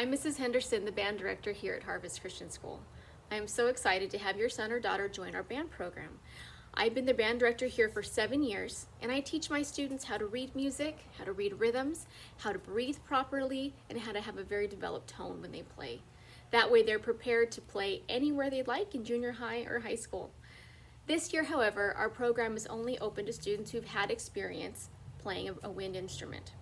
I'm Mrs. Henderson, the band director here at Harvest Christian School. I am so excited to have your son or daughter join our band program. I've been the band director here for 7 years, and I teach my students how to read music, how to read rhythms, how to breathe properly, and how to have a very developed tone when they play. That way they're prepared to play anywhere they'd like in junior high or high school. This year, however, our program is only open to students who've had experience playing a wind instrument.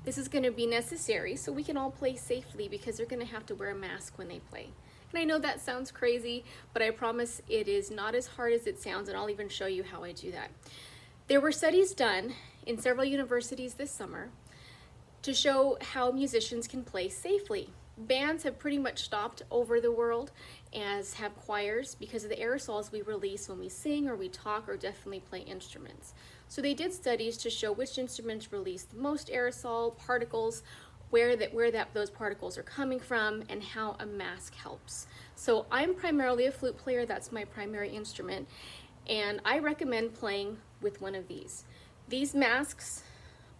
This is going to be necessary so we can all play safely because they're going to have to wear a mask when they play. And I know that sounds crazy, but I promise it is not as hard as it sounds, and I'll even show you how I do that. There were studies done in several universities this summer to show how musicians can play safely. Bands have pretty much stopped over the world, as have choirs, because of the aerosols we release when we sing or we talk or definitely play instruments. So they did studies to show which instruments release the most aerosol particles, where those particles are coming from, and how a mask helps. So I'm primarily a flute player, that's my primary instrument, and I recommend playing with one of these. These masks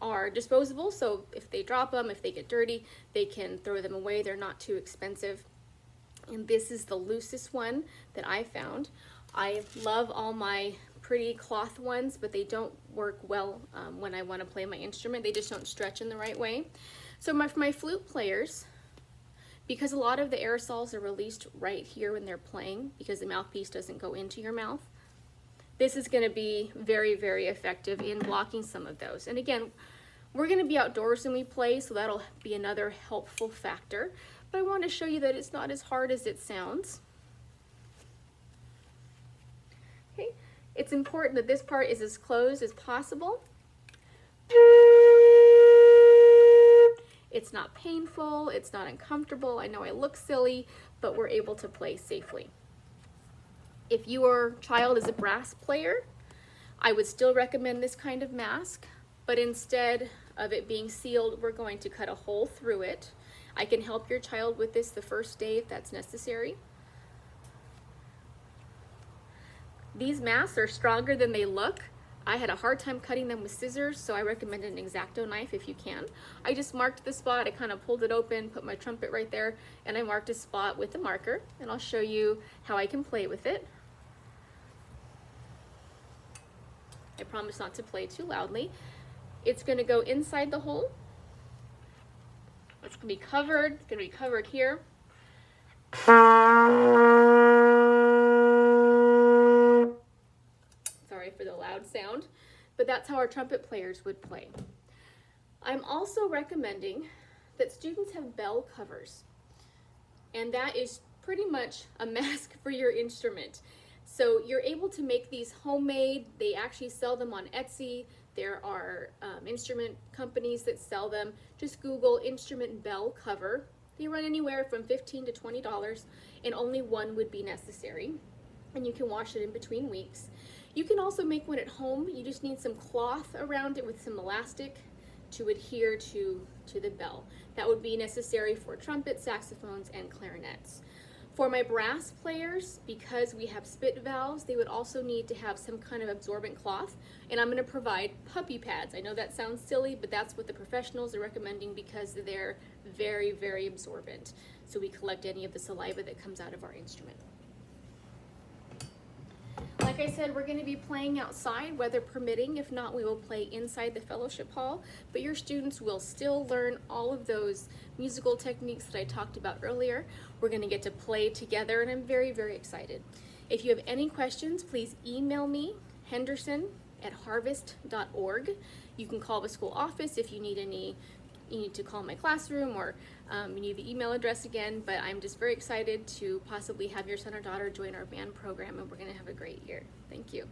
are disposable, so if they drop them, if they get dirty, they can throw them away. They're not too expensive. And this is the loosest one that I found. I love all my pretty cloth ones, but they don't work well when I want to play my instrument. They just don't stretch in the right way. So for my flute players, because a lot of the aerosols are released right here when they're playing, because the mouthpiece doesn't go into your mouth, this is going to be very, very effective in blocking some of those. And again, we're going to be outdoors when we play, so that'll be another helpful factor. But I want to show you that it's not as hard as it sounds. Okay, it's important that this part is as closed as possible. It's not painful, it's not uncomfortable. I know I look silly, but we're able to play safely. If your child is a brass player, I would still recommend this kind of mask, but instead of it being sealed, we're going to cut a hole through it. I can help your child with this the first day if that's necessary. These masks are stronger than they look. I had a hard time cutting them with scissors, so I recommend an X-Acto knife if you can. I just marked the spot, I kind of pulled it open, put my trumpet right there, and I marked a spot with a marker, and I'll show you how I can play with it. I promise not to play too loudly. It's going to go inside the hole. It's going to be covered here. Sorry for the loud sound, but that's how our trumpet players would play. I'm also recommending that students have bell covers, and that is pretty much a mask for your instrument. So you're able to make these homemade. They actually sell them on Etsy. There are instrument companies that sell them. Just Google instrument bell cover. They run anywhere from $15 to $20, and only one would be necessary. And you can wash it in between weeks. You can also make one at home. You just need some cloth around it with some elastic to adhere to the bell. That would be necessary for trumpets, saxophones, and clarinets. For my brass players, because we have spit valves, they would also need to have some kind of absorbent cloth, and I'm going to provide puppy pads. I know that sounds silly, but that's what the professionals are recommending because they're very, very absorbent. So we collect any of the saliva that comes out of our instrument. Like I said, we're going to be playing outside, weather permitting. If not, we will play inside the fellowship hall, but your students will still learn all of those musical techniques that I talked about earlier. We're going to get to play together, and I'm very, very excited. If you have any questions, please email me, henderson@harvest.org. You can call the school office if you need to call my classroom, or you need the email address again, but I'm just very excited to possibly have your son or daughter join our band program, and we're going to have a great year. Thank you.